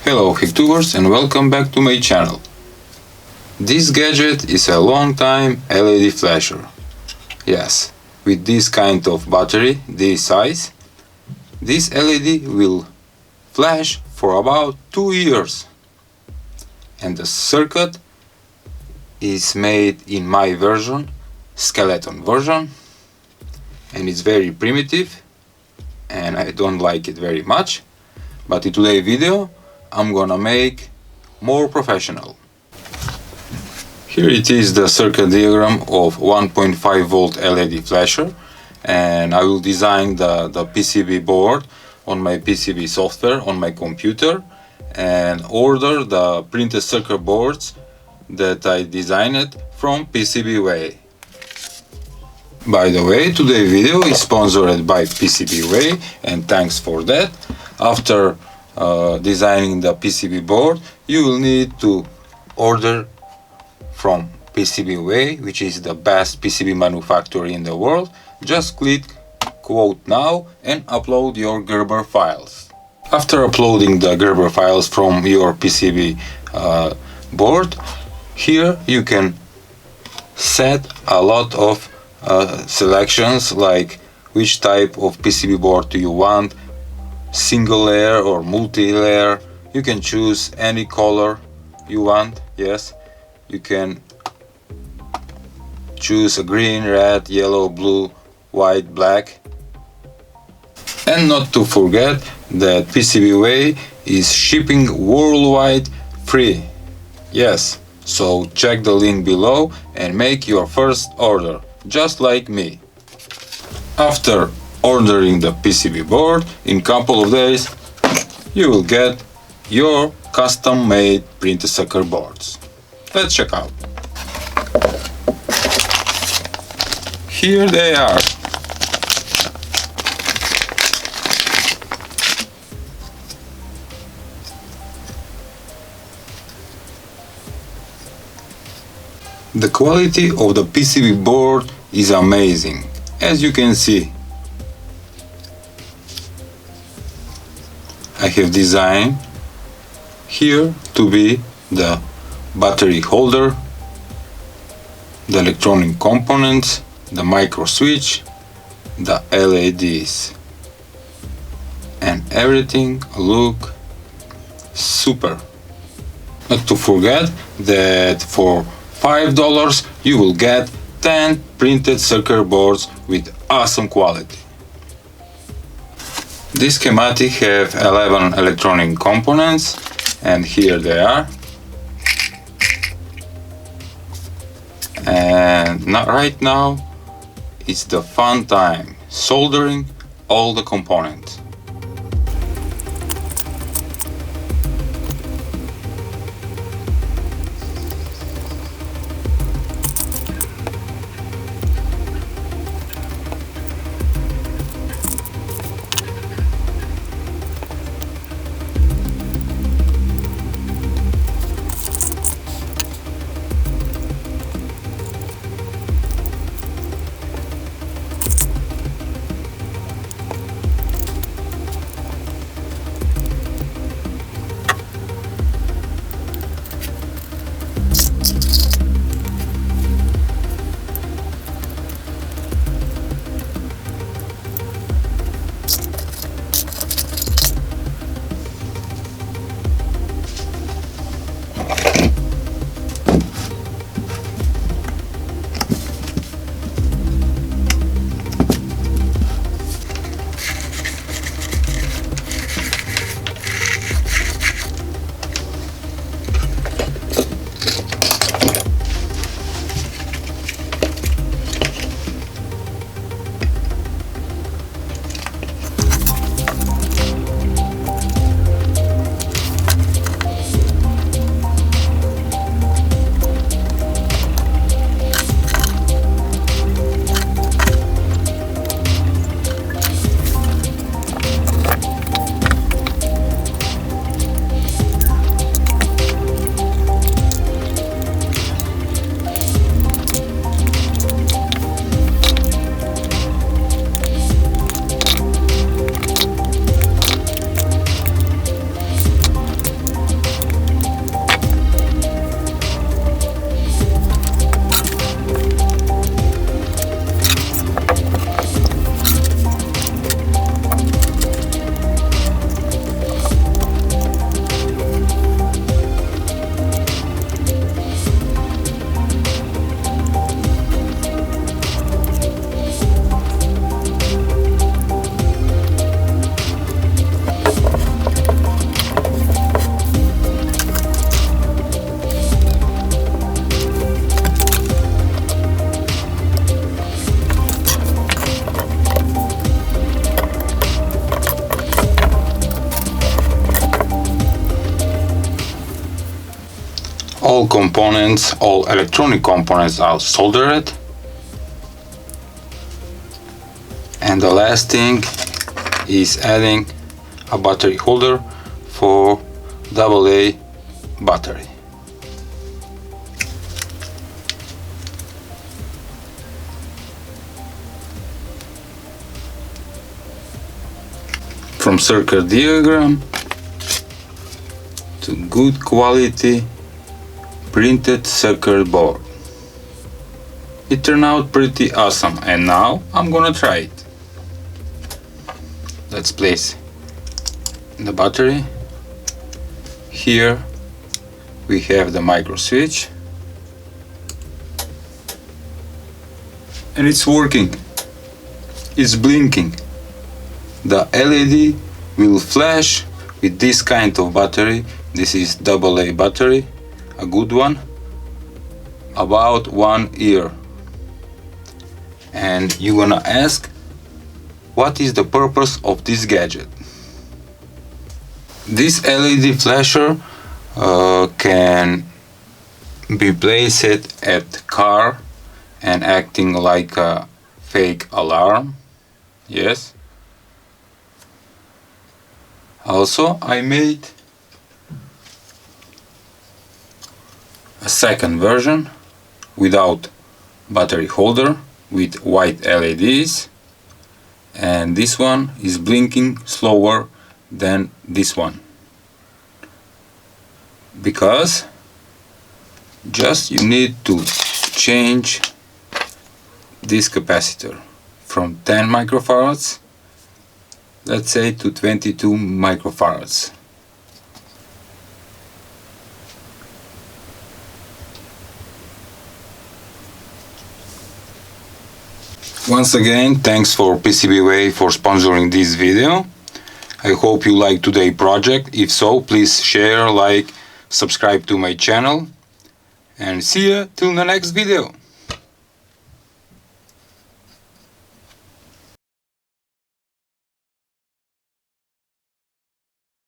Hello HackTubers and welcome back to my channel. This gadget is a long time LED flasher. Yes, with this kind of battery, this size, this LED will flash for about 2 years. And the circuit is made in my version, skeleton version, and it's very primitive and I don't like it very much. But in today's video I'm gonna make more professional. Here it is the circuit diagram of 1.5 volt LED flasher, and I will design the PCB board on my PCB software on my computer and order the printed circuit boards that I designed from PCBWay. By the way, today's video is sponsored by PCBWay and thanks for that. After designing the PCB board, you will need to order from PCBWay, which is the best PCB manufacturer in the world. Just click quote now and upload your Gerber files. After uploading the Gerber files from your PCB board, here you can set a lot of selections, like which type of PCB board do you want, single layer or multi-layer. You can choose any color you want. Yes, you can choose a green, red, yellow, blue, white, black. And not to forget that PCBWay is shipping worldwide free. Yes, so check the link below and make your first order, just like me. After ordering the PCB board, in couple of days you will get your custom made printed circuit boards. Let's check out. Here they are. The quality of the PCB board is amazing, as you can see. I have designed here to be the battery holder, the electronic components, the micro switch, the LEDs, and everything look super. Not to forget that for $5 you will get 10 printed circuit boards with awesome quality. This schematic have 11 electronic components, and here they are. And right now it's the fun time, soldering all the components. All components, all electronic components are soldered. And the last thing is adding a battery holder for AA battery. From circuit diagram to good quality printed circuit board. It turned out pretty awesome, and now I'm gonna try it. Let's place the battery. Here we have the micro switch, and it's working. It's blinking. The LED will flash with this kind of battery. This is AA battery, a good one, about 1 year. And you're gonna ask, what is the purpose of this gadget? This LED flasher can be placed at the car and acting like a fake alarm. Yes. Also, I made a second version without battery holder with white LEDs, and this one is blinking slower than this one, because just you need to change this capacitor from 10 microfarads, let's say, to 22 microfarads. Once again, thanks for PCBWay for sponsoring this video. I hope you liked today's project. If so, please share, like, subscribe to my channel, and see you till the next video.